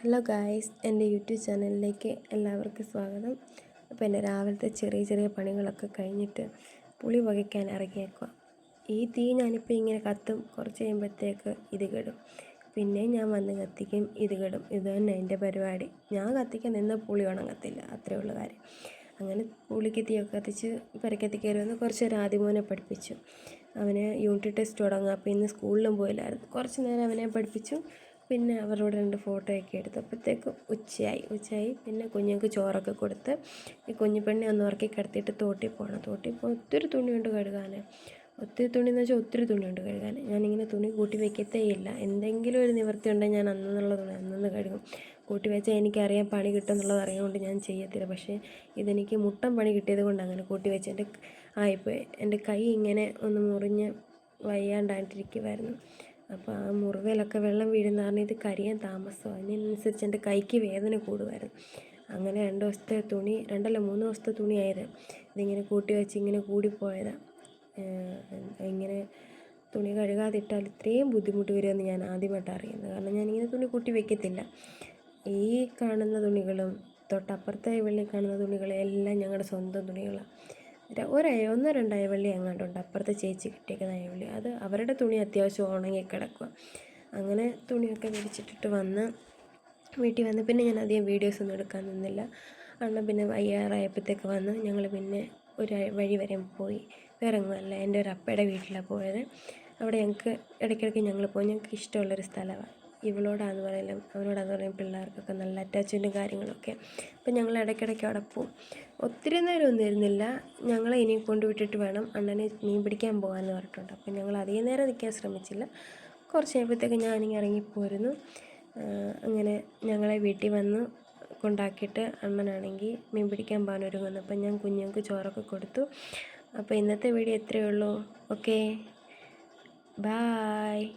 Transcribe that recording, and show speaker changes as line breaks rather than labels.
Hello guys, എൻ്റെ YouTube ചാനലിലേക്ക് എല്ലാവർക്കും സ്വാഗതം. അപ്പോൾ എൻ്റെ രാവിലത്തെ ചെറിയ ചെറിയ പണികളൊക്കെ കഴിഞ്ഞിട്ട് പുളി പുകയ്ക്കാൻ ഇറങ്ങിയേക്കുക. ഈ തീ ഞാനിപ്പോൾ ഇങ്ങനെ കത്തും, കുറച്ച് കഴിയുമ്പോഴത്തേക്ക് ഇത് കെടും, പിന്നെ ഞാൻ വന്ന് കത്തിക്കും, ഇത് കെടും. ഇത് തന്നെ എൻ്റെ പരിപാടി. ഞാൻ കത്തിക്കാൻ നിന്ന് പുളി ഉണങ്ങത്തില്ല, അത്രേ ഉള്ള കാര്യം. അങ്ങനെ പുളിക്ക് തീയൊക്കെ കത്തിച്ച് പെരക്കത്തി കയറി വന്ന് കുറച്ച് നേരം ആദ്യമോനെ പഠിപ്പിച്ചു. അവന് യൂണിറ്റ് ടെസ്റ്റ് തുടങ്ങുക, അപ്പോൾ ഇന്ന് സ്കൂളിലും പോയില്ലായിരുന്നു. കുറച്ച് നേരം അവനെ പഠിപ്പിച്ചു. പിന്നെ അവരോട് 2 ഫോട്ടോയൊക്കെ എടുത്തപ്പോഴത്തേക്കും ഉച്ചയായി. പിന്നെ കുഞ്ഞുങ്ങൾക്ക് ചോറൊക്കെ കൊടുത്ത് ഈ കുഞ്ഞു പെണ്ണെ ഒന്ന് ഉറക്കി കിടത്തിയിട്ട് തോട്ടിൽ പോകണം. തോട്ടിൽ പോകാൻ ഒത്തിരി തുണിയുണ്ട് കഴുകാൻ. ഒത്തിരി തുണിയെന്ന് വെച്ചാൽ ഒത്തിരി തുണിയുണ്ട് കഴുകാൻ. ഞാനിങ്ങനെ തുണി കൂട്ടി വയ്ക്കത്തേ ഇല്ല. എന്തെങ്കിലും ഒരു നിവൃത്തി ഉണ്ടെങ്കിൽ ഞാൻ അന്നുള്ള തുണി അന്നന്ന് കഴുകും. കൂട്ടി വെച്ചാൽ എനിക്കറിയാം പണി കിട്ടും എന്നുള്ളത് അറിയാകൊണ്ട് ഞാൻ ചെയ്യത്തില്ല. പക്ഷേ ഇതെനിക്ക് മുട്ടം പണി കിട്ടിയത് കൊണ്ട് അങ്ങനെ കൂട്ടി വെച്ച് ആയിപ്പോയി. എൻ്റെ കൈ ഇങ്ങനെ ഒന്ന് മുറിഞ്ഞ് വയ്യാണ്ടായിട്ടിരിക്കുമായിരുന്നു. അപ്പോൾ ആ മുറിവിലൊക്കെ വെള്ളം വീഴുന്ന കാരണം ഇത് കരിയാൻ താമസമാണ്. അതിനനുസരിച്ച് എൻ്റെ കൈക്ക് വേദന കൂടുമായിരുന്നു. അങ്ങനെ 2 ദിവസത്തെ തുണി, 2 അല്ല 3 ദിവസത്തെ തുണിയായത്. ഇതിങ്ങനെ കൂട്ടി വെച്ച് ഇങ്ങനെ കൂടിപ്പോയതാണ്. ഇങ്ങനെ തുണി കഴുകാതിട്ടാൽ ഇത്രയും ബുദ്ധിമുട്ട് വരുമെന്ന് ഞാൻ ആദ്യമായിട്ടാണ് അറിയുന്നത്. കാരണം ഞാനിങ്ങനെ തുണി കൂട്ടി വയ്ക്കത്തില്ല. ഈ കാണുന്ന തുണികളും തൊട്ടപ്പുറത്തെ വെള്ളി കാണുന്ന തുണികളും എല്ലാം ഞങ്ങളുടെ സ്വന്തം തുണികളാണ്. ഒന്നോ രണ്ടോ അയവള്ളി എങ്ങാണ്ടുണ്ട്, അപ്പുറത്തെ ചേച്ചി കിട്ടിയേക്കുന്ന അയവള്ളി. അത് അവരുടെ തുണി അത്യാവശ്യം ഉണങ്ങി കിടക്കുക. അങ്ങനെ തുണിയൊക്കെ വിരിച്ചിട്ടിട്ട് വീട്ടിൽ വന്ന് പിന്നെ ഞാൻ അധികം വീഡിയോസൊന്നും എടുക്കാൻ നിന്നില്ല. അണ്ണൻ പിന്നെ വയ്യാറായപ്പോഴത്തേക്ക് വന്ന് ഞങ്ങൾ പിന്നെ ഒരു വഴി വരെ പോയി. വേറെ എങ്ങുമല്ല, എൻ്റെ ഒരു അപ്പയുടെ വീട്ടിലാണ് പോയത്. അവിടെ ഞങ്ങൾക്ക് ഇടയ്ക്കിടയ്ക്ക് ഞങ്ങൾ പോയി. ഞങ്ങൾക്ക് ഇഷ്ടമുള്ളൊരു സ്ഥലമാണ്. അവനോടാന്ന് പറയും പിള്ളേർക്കൊക്കെ നല്ല അറ്റാച്ച്മെൻറ്റും കാര്യങ്ങളൊക്കെ. അപ്പം ഞങ്ങൾ ഇടയ്ക്കിടയ്ക്ക് അവിടെ പോവും. ഒത്തിരി നേരമൊന്നും ഇരുന്നില്ല. ഞങ്ങളെ ഇനി കൊണ്ടുവിട്ടിട്ട് വേണം അണ്ണനെ മീൻ പിടിക്കാൻ പോകാമെന്ന് പറഞ്ഞിട്ടുണ്ട്. അപ്പം ഞങ്ങൾ അധികം നേരം നിൽക്കാൻ ശ്രമിച്ചില്ല. കുറച്ച് കഴിയുമ്പോഴത്തേക്ക് ഞാനിങ്ങനെ ഇറങ്ങിപ്പോരുന്നു. അങ്ങനെ ഞങ്ങളെ വീട്ടിൽ വന്ന് കൊണ്ടാക്കിയിട്ട് അണ്ണനാണെങ്കിൽ മീൻ പിടിക്കാൻ പോകാൻ ഒരുങ്ങുന്നു. അപ്പം ഞാൻ കുഞ്ഞുങ്ങൾക്ക് ചോറൊക്കെ കൊടുത്തു. അപ്പോൾ ഇന്നത്തെ വീഡിയോ ഇത്രയേ ഉള്ളൂ. Okay, bye.